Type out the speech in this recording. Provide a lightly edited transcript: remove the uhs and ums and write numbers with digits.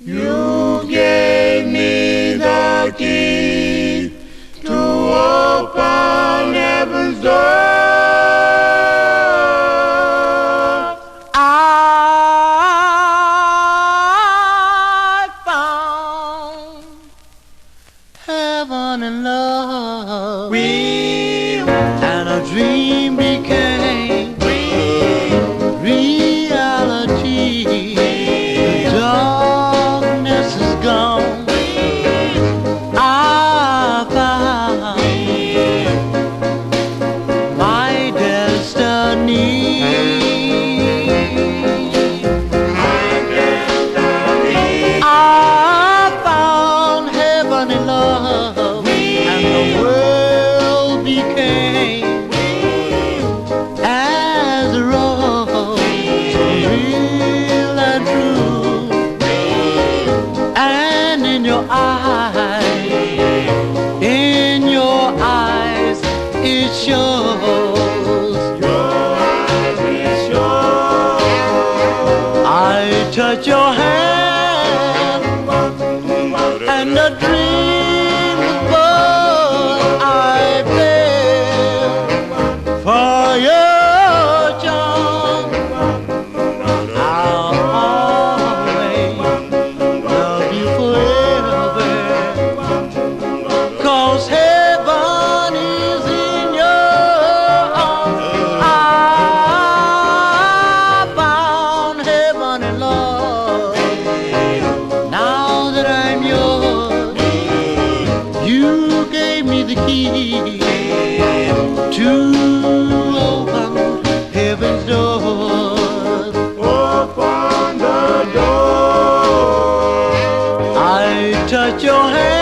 You gave me the key to open heaven's door. I found heaven and love, and a dream became reality. The darkness is gone. I found my destiny. I found heaven and love, and the world became as a rose, so real and true. And in your eyes, it shows. I touch your hand, and a dream was born. I fell for your charm. I'll always love you forever, 'cause heaven is in your arms. I found heaven and love. Now that I'm yours, you gave me the key to open heaven's doors. Open the door. I touch your hand,